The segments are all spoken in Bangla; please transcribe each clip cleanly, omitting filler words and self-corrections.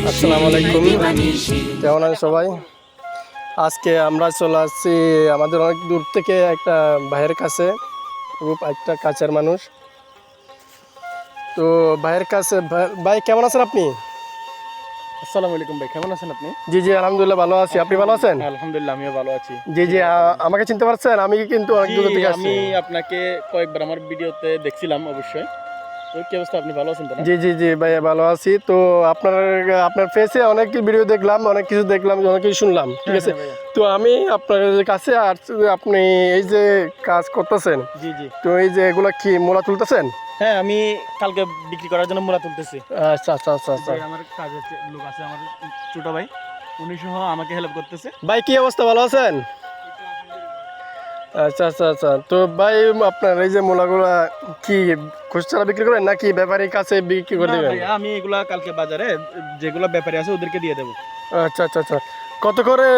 আসসালামু আলাইকুম, কেমন আছেন সবাই? আজকে আমরা চলে আসছি আমাদের অনেক দূর থেকে একটা ভাইয়ের কাছে, খুব একটা কাছের মানুষ। তো ভাইয়ের কাছে, ভাই কেমন আছেন আপনি? আসসালামু আলাইকুম ভাই, কেমন আছেন আপনি? জি জি, আলহামদুলিল্লাহ ভালো আছি। আপনি ভালো আছেন? আলহামদুলিল্লাহ, আমিও ভালো আছি। জি জি, আমাকে চিনতে পারছেন? আমি কিন্তু অনেক দূর থেকে আসছি। আমি আপনাকে কয়েকবার আমার ভিডিওতে দেখছিলাম অবশ্যই। তো কি অবস্থা, আপনি ভালো আছেন তো না? জি জি জি ভাইয়া, ভালো আছি। তো আপনার আপনার ফেসে অনেক ভিডিও দেখলাম, অনেক কিছু দেখলাম, অনেক কিছু শুনলাম, ঠিক আছে? ভাইয়া। তো আমি আপনার কাছে আর আপনি এই যে কাজ করতেছেন, জি জি। তো এই যে এগুলা কি মূলা তুলতেছেন? হ্যাঁ, আমি কালকে বিক্রি করার জন্য মূলা তুলতেছি। আচ্ছা আচ্ছা আচ্ছা আচ্ছা। আমার কাজের লোক আছে, আমার ছোট ভাই, উনি সহ আমাকে হেল্প করতেছে। ভাই কি অবস্থা, ভালো আছেন? আচ্ছা আচ্ছা আচ্ছা। তো ভাই আপনার এই যে মূলাগুলা কি খুচরা বিক্রি করেন নাকি ব্যাপারীর কাছে বিক্রি করে না দেবেন? ভাইয়া, আমি এগুলা কালকে বাজারে যেগুলো ব্যাপারী আছে ওদেরকে দিয়ে দেবো। আচ্ছা আচ্ছা আচ্ছা। কত করে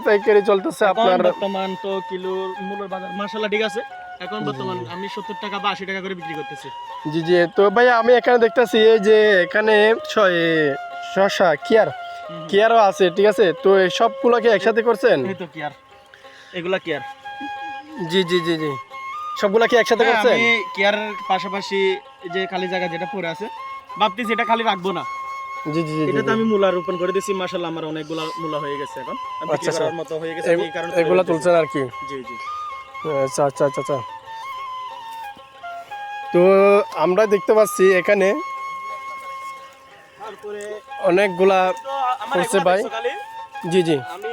পাইকারি চলতেছে আপনার? বর্তমান তো কিলোর মূল্যের বাজার মাশাআল্লাহ ঠিক আছে। এখন বর্তমান আমি 70 টাকা বা 80 টাকা করে বিক্রি করতেছি। জি জি। তো ভাই আমি এখানে দেখতেছি এই যে এখানে শসা কিয়ারও আছে, ঠিক আছে? তো এই সবগুলোকে একসাথে করছেন? এই তো কিয়ার, এগুলা কিয়ার। জি জি জি জি, সবগুলা কি একসাথে করছেন? আমি কিয়ারের পাশাপাশি এই যে খালি জায়গা যেটা পড়ে আছে ভাবতেছি এটা খালি রাখবো না। জি জি জি। এটা তো আমি মূলা রোপণ করে দিয়েছি, মাশাআল্লাহ আমার অনেকগুলা মূলা হয়ে গেছে, এখন আমি বিক্রি আচ্ছা করার মতো হয়ে গেছে, এই কারণে এগুলা তুলছেন আর কি? জি জি। আচ্ছা আচ্ছা আচ্ছা আচ্ছা। তো আমরা দেখতে পাচ্ছি এখানে তারপরে অনেকগুলা তো আমার করছে এগুলা ভাই। দেখছো খালি জি জি। আমি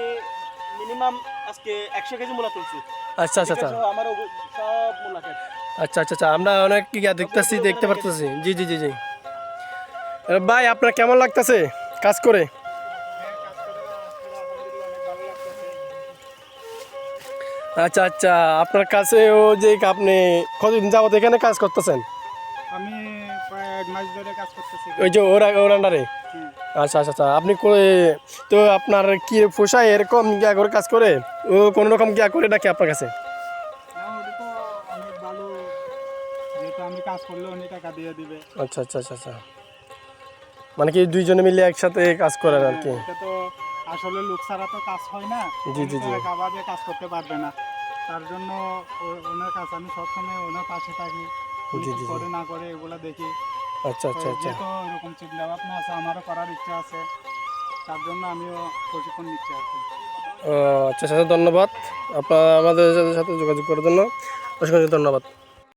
মিনিমাম আজকে 100 কেজি মূলা তুলছি। আচ্ছা আচ্ছা আচ্ছা আমার সব মূলা খেত। আচ্ছা আচ্ছা আচ্ছা। আমরা অনেক দেখতে পারতেছি। জি জি জি জি। ভাই আপনার কেমন লাগতেছে কাজ করে? আচ্ছা আচ্ছা। আপনার কাছে ও যে আপনি কতদিন যাবত এখানে কাজ করতেছেন? আমি প্রায় 1 মাস ধরে কাজ করতেছি। ওই যে ওর আন্ডারে? আচ্ছা আচ্ছা আচ্ছা। আপনি তো আপনার কি পোষায় এরকম গিয়া করে কাজ করে? ও কোনো রকম গিয়া করে নাকি আপনার কাছে? না, ওটা তো অনেক ভালো, যেহেতু আমি কাজ করলে উনি টাকা দিয়ে দিবে। আচ্ছা আচ্ছা আচ্ছা আচ্ছা। মানে কি দুইজনে মিলে একসাথে কাজ করেন আর কি? এটা তো আসলে লোক ছাড়া তো কাজ হয় না। জি জি জি। একাভাবে কাজ করতে পারবে না, তার জন্য ওনার কাজ আমি সবসময় ওনার পাশে থাকি। উনি জি কি জি জি। করে না করে এগুলো দেখি। আচ্ছা আচ্ছা আচ্ছা। যেহেতু এরকম চিন্তা ভাবনা আছে, আমারও করার ইচ্ছা আছে, তার জন্য আমিও প্রশিক্ষণ নিচ্ছি আর কি। ও আচ্ছা আচ্ছা, ধন্যবাদ আপনার আমাদের সাথে যোগাযোগ করার জন্য। অসংখ্য ধন্যবাদ।